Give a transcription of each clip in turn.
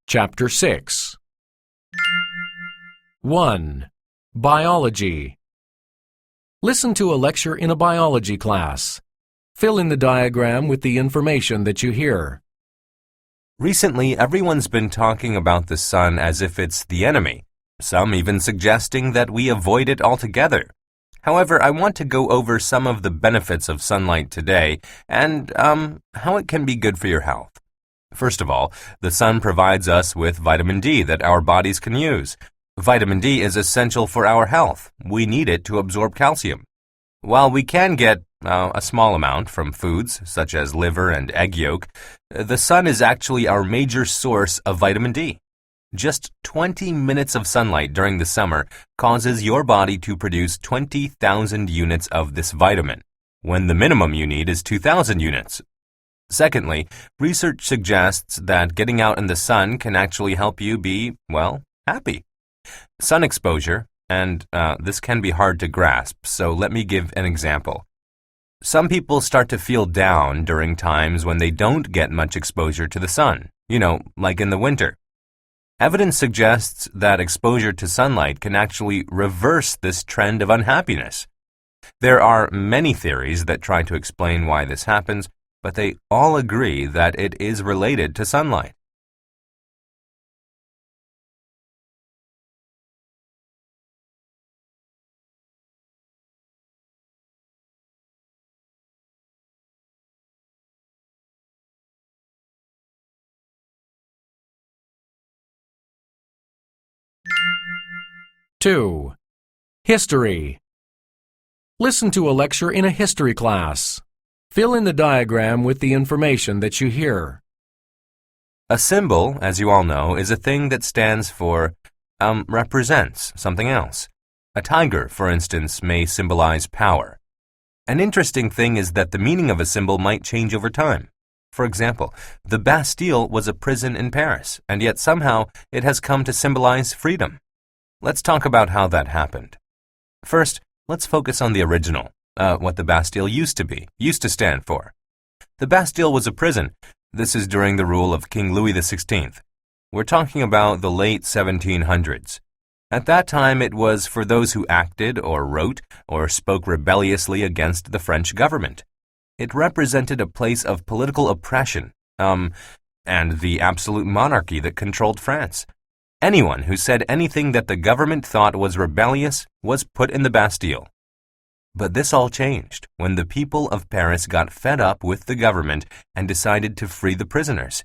Chapter 6 1. Biology. Listen to a lecture in a biology class. Fill in the diagram with the information that you hear. Recently, everyone's been talking about the sun as if it's the enemy, some even suggesting that we avoid it altogether. However, I want to go over some of the benefits of sunlight today and how it can be good for your health. First of all, the sun provides us with vitamin D that our bodies can use. Vitamin D is essential for our health. We need it to absorb calcium. While we can get a small amount from foods such as liver and egg yolk, the sun is actually our major source of vitamin D. Just 20 minutes of sunlight during the summer causes your body to produce 20,000 units of this vitamin, when the minimum you need is 2,000 units. Secondly, research suggests that getting out in the sun can actually help you be, well, happy. Sun exposure, and this can be hard to grasp, so let me give an example. Some people start to feel down during times when they don't get much exposure to the sun, like in the winter. Evidence suggests that exposure to sunlight can actually reverse this trend of unhappiness. There are many theories that try to explain why this happens, but they all agree that it is related to sunlight. Two. History. Listen to a lecture in a history class. Fill in the diagram with the information that you hear. A symbol, as you all know, is a thing that stands for, represents something else. A tiger, for instance, may symbolize power. An interesting thing is that the meaning of a symbol might change over time. For example, the Bastille was a prison in Paris, and yet somehow it has come to symbolize freedom. Let's talk about how that happened. First, let's focus on the original, what the Bastille used to stand for. The Bastille was a prison. This is during the rule of King Louis XVI. We're talking about the late 1700s. At that time, it was for those who acted or wrote or spoke rebelliously against the French government. It represented a place of political oppression, and the absolute monarchy that controlled France. Anyone who said anything that the government thought was rebellious was put in the Bastille. But this all changed when the people of Paris got fed up with the government and decided to free the prisoners.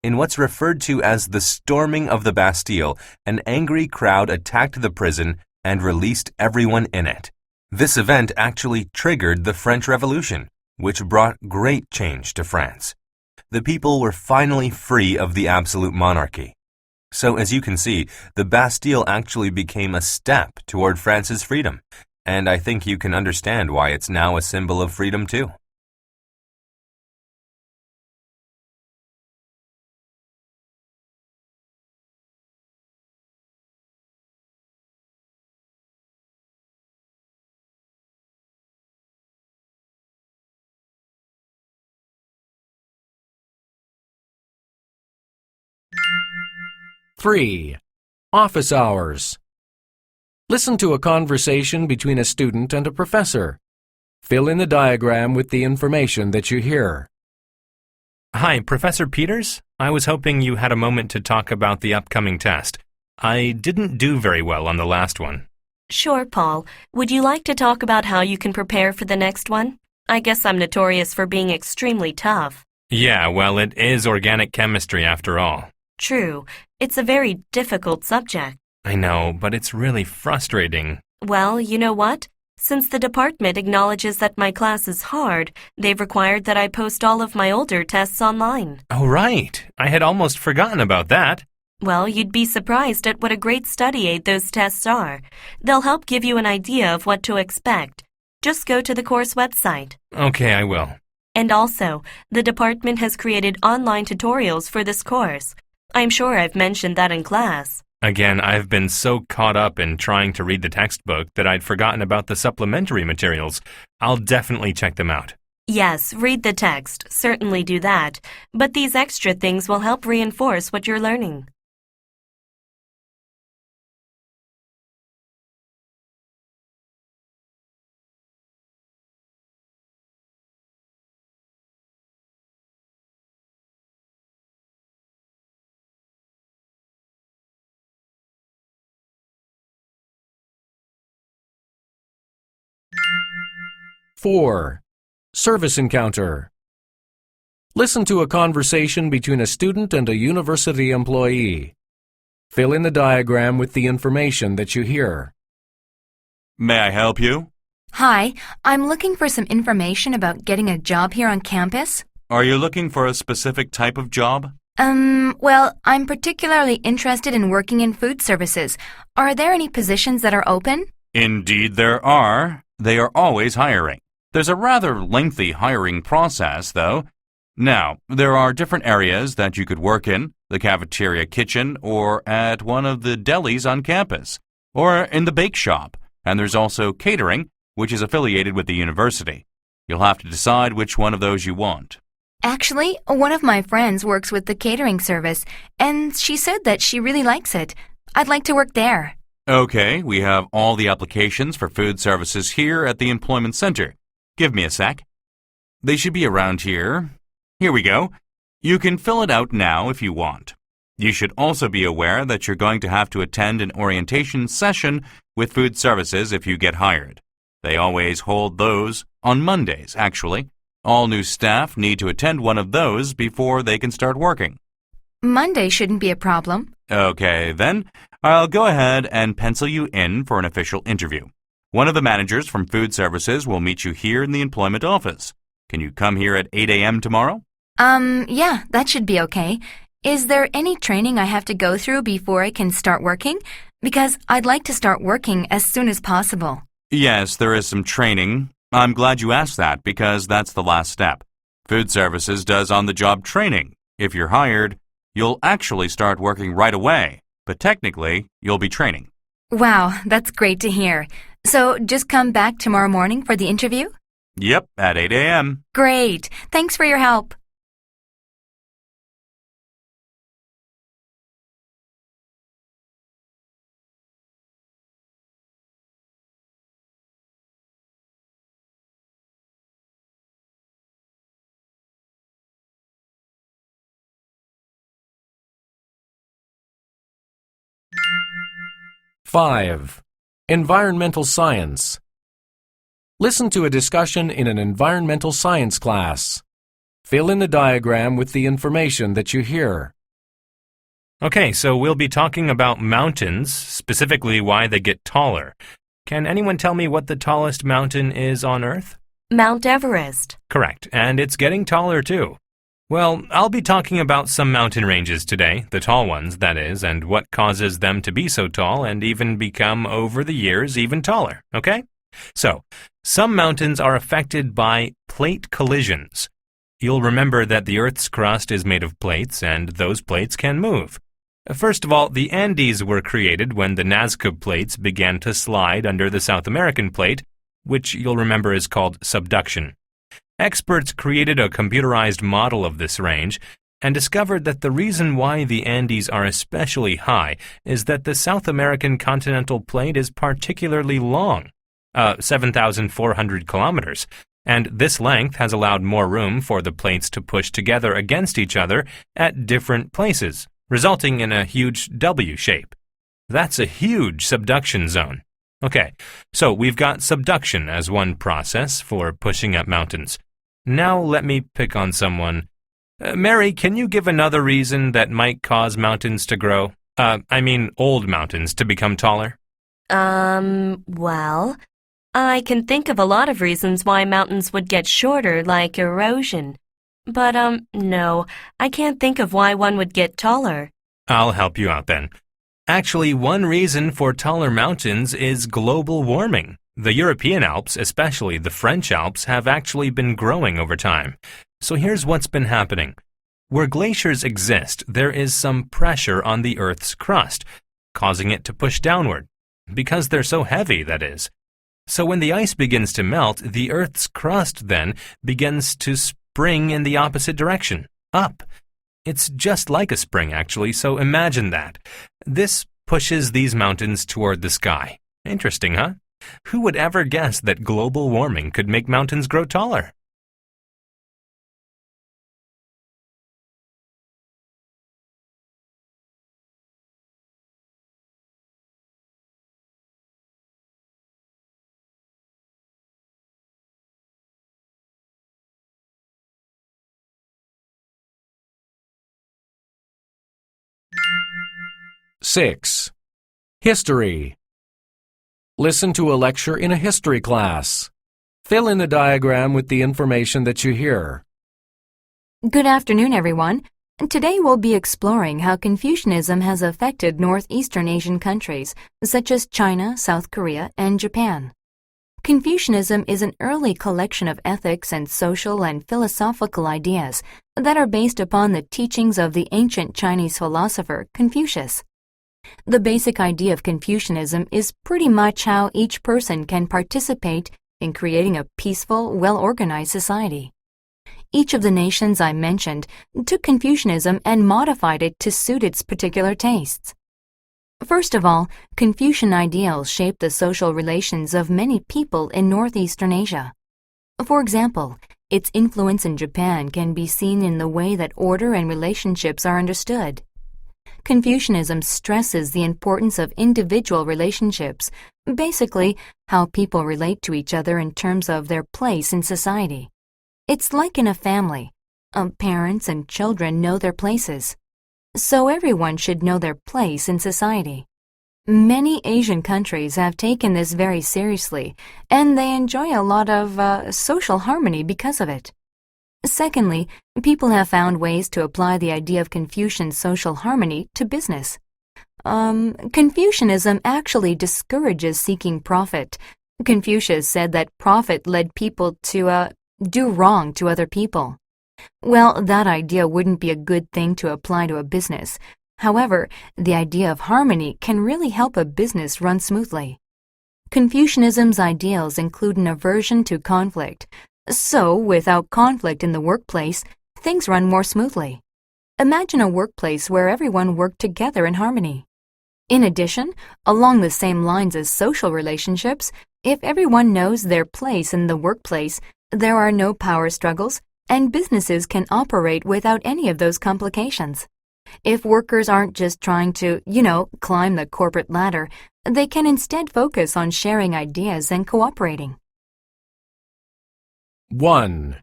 In what's referred to as the storming of the Bastille, an angry crowd attacked the prison and released everyone in it. This event actually triggered the French Revolution, which brought great change to France. The people were finally free of the absolute monarchy. So as you can see, the Bastille actually became a step toward France's freedom, and I think you can understand why it's now a symbol of freedom too. Three. Office hours. Listen to a conversation between a student and a professor. Fill in the diagram with the information that you hear. Hi, Professor Peters. I was hoping you had a moment to talk about the upcoming test. I didn't do very well on the last one. Sure, Paul. Would you like to talk about how you can prepare for the next one? I guess I'm notorious for being extremely tough. Yeah, well, it is organic chemistry after all. True. It's a very difficult subject. I know, but it's really frustrating. Well, you know what? Since the department acknowledges that my class is hard, they've required that I post all of my older tests online. Oh, right. I had almost forgotten about that. Well, you'd be surprised at what a great study aid those tests are. They'll help give you an idea of what to expect. Just go to the course website. Okay, I will. And also, the department has created online tutorials for this course. I'm sure I've mentioned that in class. Again, I've been so caught up in trying to read the textbook that I'd forgotten about the supplementary materials. I'll definitely check them out. Yes, read the text. Certainly do that. But these extra things will help reinforce what you're learning. 4. Service encounter. Listen to a conversation between a student and a university employee. Fill in the diagram with the information that you hear. May I help you? Hi, I'm looking for some information about getting a job here on campus. Are you looking for a specific type of job? Well, I'm particularly interested in working in food services. Are there any positions that are open? Indeed there are. They are always hiring. There's a rather lengthy hiring process, though. Now, there are different areas that you could work in, the cafeteria kitchen, or at one of the delis on campus, or in the bake shop. And there's also catering, which is affiliated with the university. You'll have to decide which one of those you want. Actually, one of my friends works with the catering service, and she said that she really likes it. I'd like to work there. Okay, we have all the applications for food services here at the Employment Center. Give me a sec. They should be around here. Here we go. You can fill it out now if you want. You should also be aware that you're going to have to attend an orientation session with food services if you get hired. They always hold those on Mondays, actually. All new staff need to attend one of those before they can start working. Monday shouldn't be a problem. Okay, then, I'll go ahead and pencil you in for an official interview. One of the managers from food services will meet you here in the employment office. Can you come here at 8 a.m. tomorrow? Yeah, that should be okay. Is there any training I have to go through before I can start working? Because I'd like to start working as soon as possible. Yes, there is some training. I'm glad you asked that because that's the last step. Food services does on-the-job training. If you're hired, you'll actually start working right away, but technically, you'll be training. Wow, that's great to hear. So just come back tomorrow morning for the interview? Yep, at 8 a.m. Great. Thanks for your help. Five. Environmental science. Listen to a discussion in an environmental science class. Fill in the diagram with the information that you hear. Okay, so we'll be talking about mountains, specifically why they get taller. Can anyone tell me what the tallest mountain is on Earth? Mount Everest. Correct, and it's getting taller too. Well, I'll be talking about some mountain ranges today, the tall ones, that is, and what causes them to be so tall and even become, over the years, even taller, okay? So, some mountains are affected by plate collisions. You'll remember that the Earth's crust is made of plates, and those plates can move. First of all, the Andes were created when the Nazca plates began to slide under the South American plate, which you'll remember is called subduction. Experts created a computerized model of this range and discovered that the reason why the Andes are especially high is that the South American continental plate is particularly long, 7,400 kilometers, and this length has allowed more room for the plates to push together against each other at different places, resulting in a huge W shape. That's a huge subduction zone. Okay, so we've got subduction as one process for pushing up mountains. Now let me pick on someone. Mary, can you give another reason that might cause mountains to grow? Old mountains to become taller? Well, I can think of a lot of reasons why mountains would get shorter, like erosion. But, no, I can't think of why one would get taller. I'll help you out then. Actually, one reason for taller mountains is global warming. The European Alps, especially the French Alps, have actually been growing over time. So here's what's been happening. Where glaciers exist, there is some pressure on the Earth's crust, causing it to push downward. Because they're so heavy, that is. So when the ice begins to melt, the Earth's crust then begins to spring in the opposite direction, up. It's just like a spring, actually, so imagine that. This pushes these mountains toward the sky. Interesting, huh? Who would ever guess that global warming could make mountains grow taller? 6. History. Listen to a lecture in a history class. Fill in the diagram with the information that you hear. Good afternoon, everyone. Today we'll be exploring how Confucianism has affected Northeastern Asian countries, such as China, South Korea, and Japan. Confucianism is an early collection of ethics and social and philosophical ideas that are based upon the teachings of the ancient Chinese philosopher Confucius. The basic idea of Confucianism is pretty much how each person can participate in creating a peaceful, well-organized society. Each of the nations I mentioned took Confucianism and modified it to suit its particular tastes. First of all, Confucian ideals shaped the social relations of many people in Northeastern Asia. For example, its influence in Japan can be seen in the way that order and relationships are understood. Confucianism stresses the importance of individual relationships, basically how people relate to each other in terms of their place in society. It's like in a family. Parents and children know their places. So everyone should know their place in society. Many Asian countries have taken this very seriously, and they enjoy a lot of social harmony because of it. Secondly, people have found ways to apply the idea of Confucian social harmony to business. Confucianism actually discourages seeking profit. Confucius said that profit led people to do wrong to other people. Well, that idea wouldn't be a good thing to apply to a business. However, the idea of harmony can really help a business run smoothly. Confucianism's ideals include an aversion to conflict. So, without conflict in the workplace, things run more smoothly. Imagine a workplace where everyone worked together in harmony. In addition, along the same lines as social relationships, if everyone knows their place in the workplace, there are no power struggles, and businesses can operate without any of those complications. If workers aren't just trying to, climb the corporate ladder, they can instead focus on sharing ideas and cooperating. 1.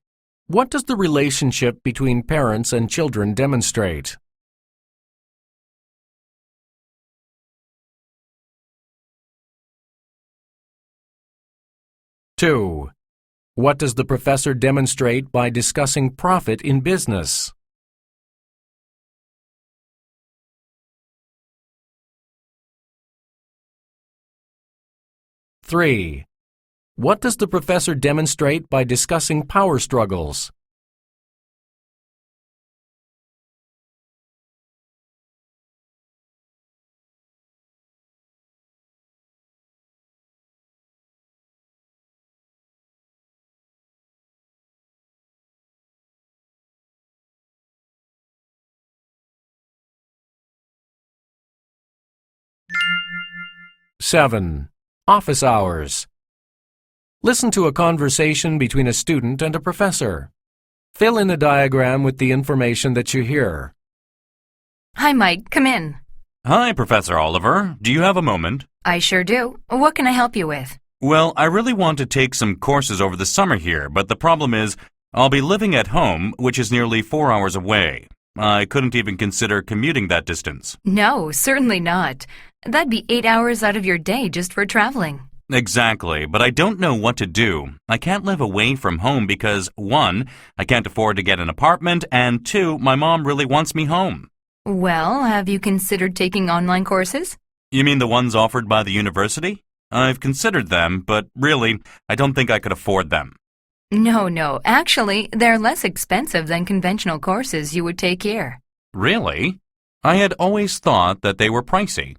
What does the relationship between parents and children demonstrate? 2. What does the professor demonstrate by discussing profit in business? 3. What does the professor demonstrate by discussing power struggles? 7. Office hours. Listen to a conversation between a student and a professor. Fill in the diagram with the information that you hear. Hi, Mike. Come in. Hi, Professor Oliver. Do you have a moment? I sure do. What can I help you with? Well, I really want to take some courses over the summer here, but the problem is I'll be living at home, which is nearly 4 hours away. I couldn't even consider commuting that distance. No, certainly not. That'd be 8 hours out of your day just for traveling. Exactly, but I don't know what to do. I can't live away from home because, 1, I can't afford to get an apartment, and 2, my mom really wants me home. Well, have you considered taking online courses? You mean the ones offered by the university? I've considered them, but really, I don't think I could afford them. No. Actually, they're less expensive than conventional courses you would take here. Really? I had always thought that they were pricey.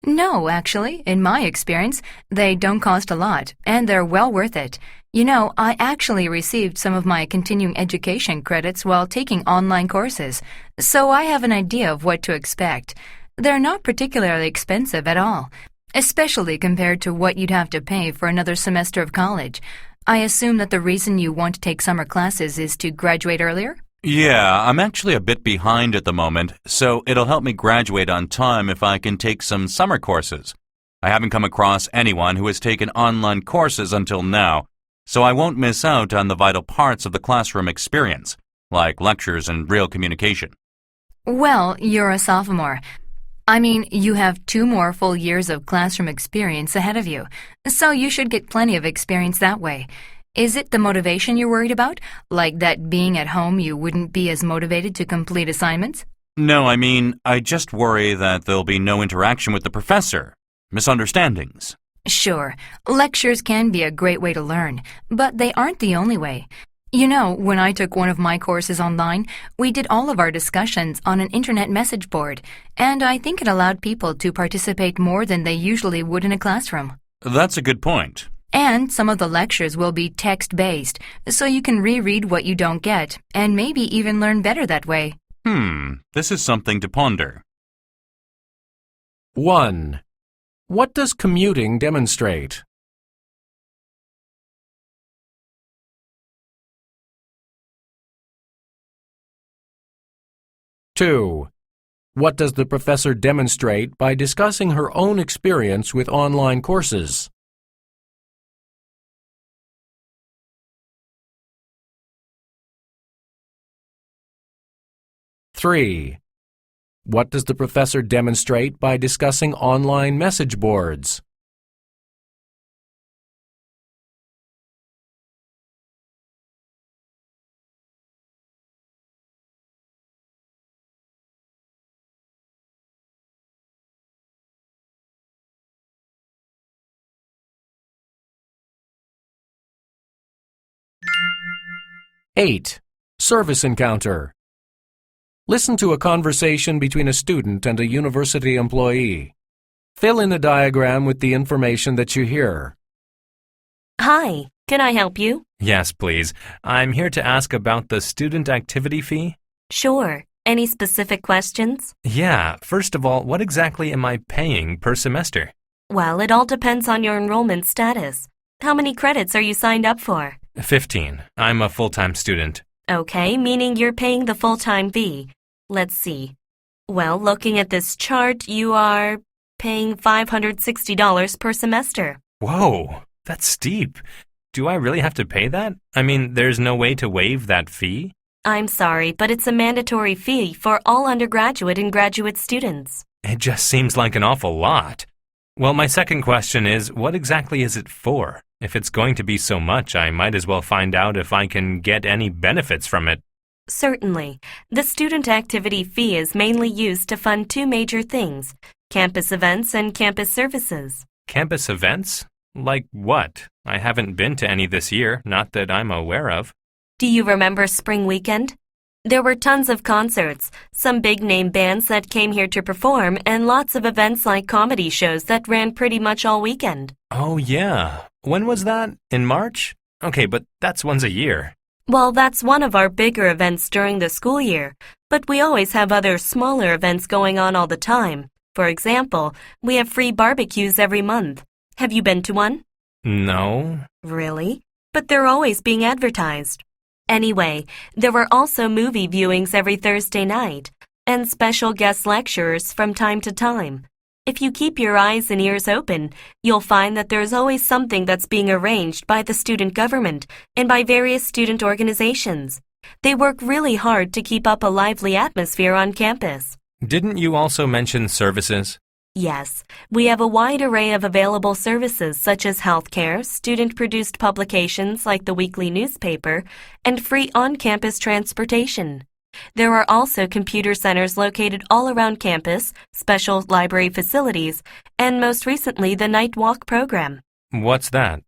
No, actually, in my experience, they don't cost a lot, and they're well worth it. I actually received some of my continuing education credits while taking online courses, so I have an idea of what to expect. They're not particularly expensive at all, especially compared to what you'd have to pay for another semester of college. I assume that the reason you want to take summer classes is to graduate earlier? Yeah, I'm actually a bit behind at the moment, so it'll help me graduate on time if I can take some summer courses. I haven't come across anyone who has taken online courses until now, so I won't miss out on the vital parts of the classroom experience, like lectures and real communication. Well, you're a sophomore. I mean, you have 2 more full years of classroom experience ahead of you, so you should get plenty of experience that way. Is it the motivation you're worried about? Like that being at home you wouldn't be as motivated to complete assignments? No, I mean, I just worry that there'll be no interaction with the professor. Misunderstandings. Sure, lectures can be a great way to learn, but they aren't the only way. You know, when I took one of my courses online, we did all of our discussions on an internet message board, and I think it allowed people to participate more than they usually would in a classroom. That's a good point. And some of the lectures will be text-based, so you can reread what you don't get, and maybe even learn better that way. This is something to ponder. 1. What does commuting demonstrate? 2. What does the professor demonstrate by discussing her own experience with online courses? 3. What does the professor demonstrate by discussing online message boards? 8. Service encounter. Listen to a conversation between a student and a university employee. Fill in a diagram with the information that you hear. Hi, can I help you? Yes, please. I'm here to ask about the student activity fee. Sure. Any specific questions? Yeah, first of all, what exactly am I paying per semester? Well, it all depends on your enrollment status. How many credits are you signed up for? 15. I'm a full-time student. Okay, meaning you're paying the full-time fee. Let's see. Well, looking at this chart, you are paying $560 per semester. Whoa, that's steep. Do I really have to pay that? I mean, there's no way to waive that fee? I'm sorry, but it's a mandatory fee for all undergraduate and graduate students. It just seems like an awful lot. Well, my second question is, what exactly is it for? If it's going to be so much, I might as well find out if I can get any benefits from it. Certainly. The student activity fee is mainly used to fund 2 major things: campus events and campus services. Campus events? Like what? I haven't been to any this year, not that I'm aware of. Do you remember Spring Weekend? There were tons of concerts, some big-name bands that came here to perform, and lots of events like comedy shows that ran pretty much all weekend. Oh, yeah. When was that? In March? Okay, but that's once a year. Well, that's one of our bigger events during the school year, but we always have other smaller events going on all the time. For example, we have free barbecues every month. Have you been to one? No. Really? But they're always being advertised. Anyway, there were also movie viewings every Thursday night, and special guest lecturers from time to time. If you keep your eyes and ears open, you'll find that there's always something that's being arranged by the student government and by various student organizations. They work really hard to keep up a lively atmosphere on campus. Didn't you also mention services? Yes, we have a wide array of available services such as healthcare, student-produced publications like the weekly newspaper, and free on-campus transportation. There are also computer centers located all around campus, special library facilities, and most recently the Night Walk program. What's that?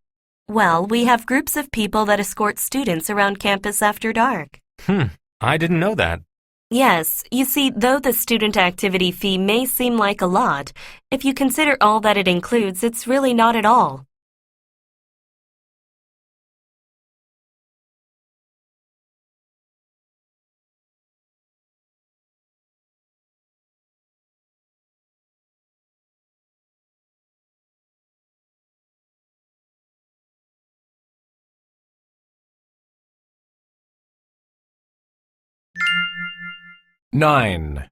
Well, we have groups of people that escort students around campus after dark. I didn't know that. Yes, you see, though the student activity fee may seem like a lot, if you consider all that it includes, it's really not at all. Nine.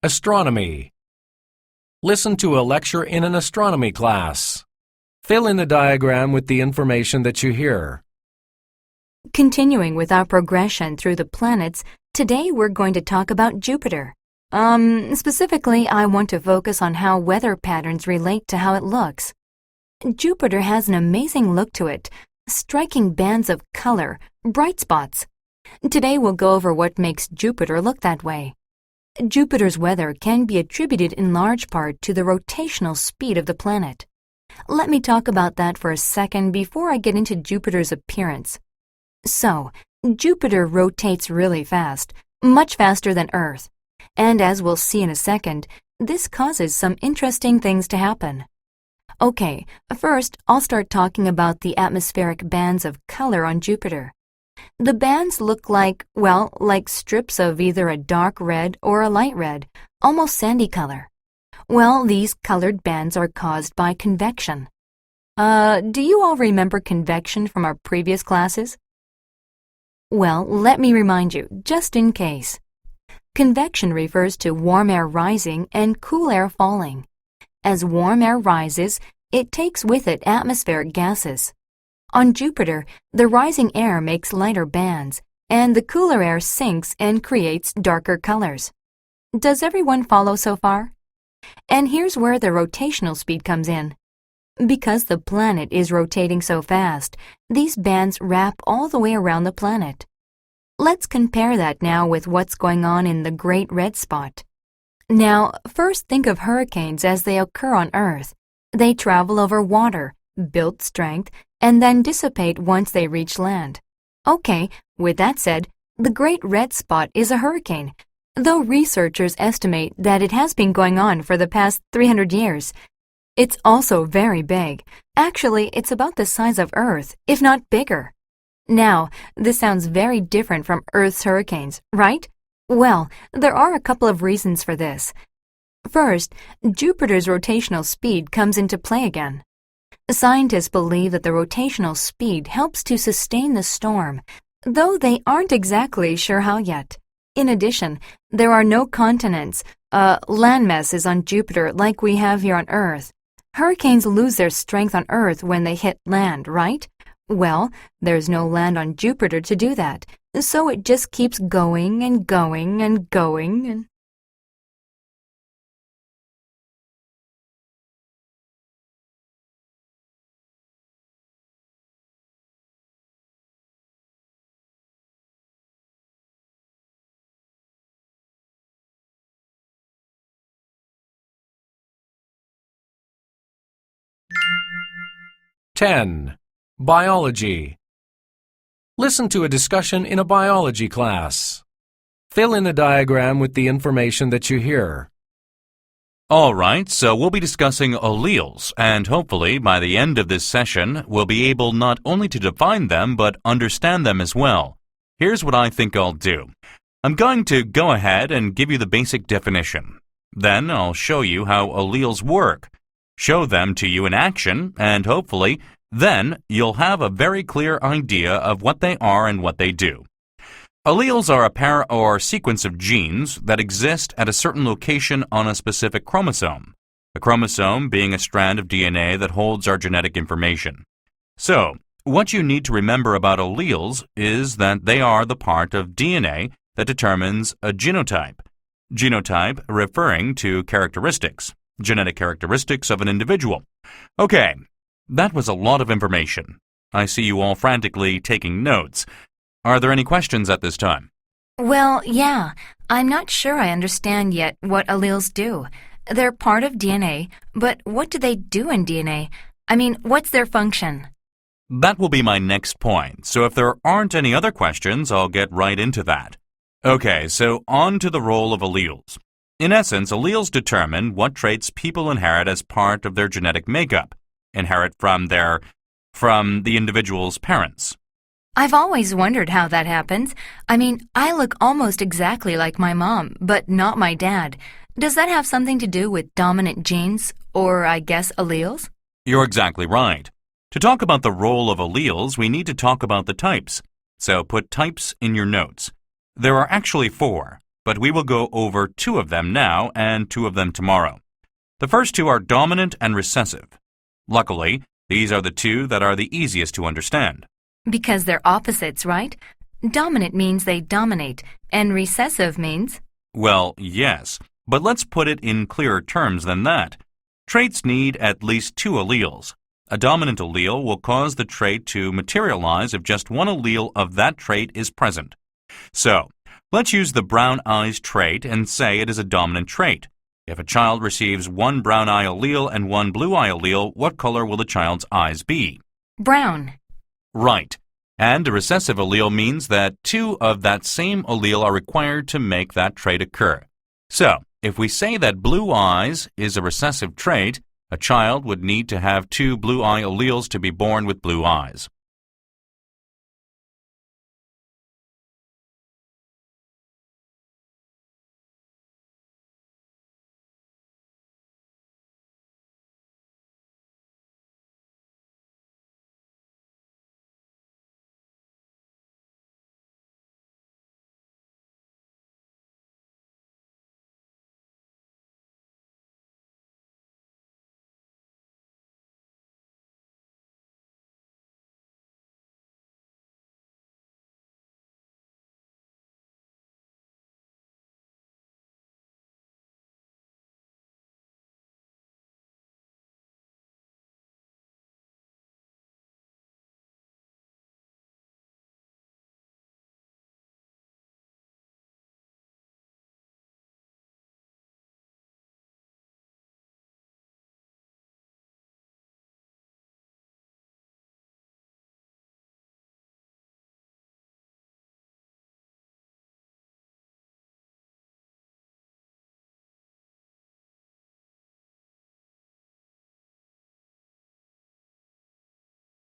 Astronomy. Listen to a lecture in an astronomy class. Fill in a diagram with the information that you hear. Continuing with our progression through the planets, today we're going to talk about Jupiter. Specifically, I want to focus on how weather patterns relate to how it looks. Jupiter has an amazing look to it, striking bands of color, bright spots. Today we'll go over what makes Jupiter look that way. Jupiter's weather can be attributed in large part to the rotational speed of the planet. Let me talk about that for a second before I get into Jupiter's appearance. So, Jupiter rotates really fast, much faster than Earth. And as we'll see in a second, this causes some interesting things to happen. Okay, first I'll start talking about the atmospheric bands of color on Jupiter. The bands look like strips of either a dark red or a light red, almost sandy color. Well, these colored bands are caused by convection. Do you all remember convection from our previous classes? Well, let me remind you, just in case. Convection refers to warm air rising and cool air falling. As warm air rises, it takes with it atmospheric gases. On Jupiter, the rising air makes lighter bands, and the cooler air sinks and creates darker colors. Does everyone follow so far? And here's where the rotational speed comes in. Because the planet is rotating so fast, these bands wrap all the way around the planet. Let's compare that now with what's going on in the Great Red Spot. Now, first think of hurricanes as they occur on Earth. They travel over water, build strength, and then dissipate once they reach land. Okay, with that said, the Great Red Spot is a hurricane, though researchers estimate that it has been going on for the past 300 years. It's also very big. Actually, it's about the size of Earth, if not bigger. Now, this sounds very different from Earth's hurricanes, right? Well, there are a couple of reasons for this. First, Jupiter's rotational speed comes into play again. Scientists believe that the rotational speed helps to sustain the storm, though they aren't exactly sure how yet. In addition, there are no continents, land masses on Jupiter like we have here on Earth. Hurricanes lose their strength on Earth when they hit land, right? Well, there's no land on Jupiter to do that, so it just keeps going and going and going and... Ten. Biology. Listen to a discussion in a biology class. Fill in a diagram with the information that you hear. All right, so we'll be discussing alleles, and hopefully by the end of this session, we'll be able not only to define them, but understand them as well. Here's what I think I'll do. I'm going to go ahead and give you the basic definition. Then I'll show you how alleles work, show them to you in action, and hopefully, then you'll have a very clear idea of what they are and what they do. Alleles are a pair or sequence of genes that exist at a certain location on a specific chromosome, a chromosome being a strand of DNA that holds our genetic information. So, what you need to remember about alleles is that they are the part of DNA that determines a genotype. Genotype referring to characteristics, genetic characteristics of an individual. Okay, that was a lot of information. I see you all frantically taking notes. Are there any questions at this time? Well, yeah. I'm not sure I understand yet what alleles do. They're part of DNA, but what do they do in DNA? I mean, what's their function? That will be my next point, so if there aren't any other questions, I'll get right into that. Okay, so on to the role of alleles. In essence, alleles determine what traits people inherit as part of their genetic makeup, inherit from the individual's parents. I've always wondered how that happens. I mean, I look almost exactly like my mom, but not my dad. Does that have something to do with dominant genes, or I guess alleles? You're exactly right. To talk about the role of alleles, we need to talk about the types. So put types in your notes. There are actually 4, but we will go over 2 of them now and 2 of them tomorrow. The first 2 are dominant and recessive. Luckily, these are the 2 that are the easiest to understand. Because they're opposites, right? Dominant means they dominate, and recessive means... Well, yes, but let's put it in clearer terms than that. Traits need at least two alleles. A dominant allele will cause the trait to materialize if just one allele of that trait is present. So, let's use the brown eyes trait and say it is a dominant trait. If a child receives one brown eye allele and one blue eye allele, what color will the child's eyes be? Brown. Right. And a recessive allele means that two of that same allele are required to make that trait occur. So, if we say that blue eyes is a recessive trait, a child would need to have two blue eye alleles to be born with blue eyes.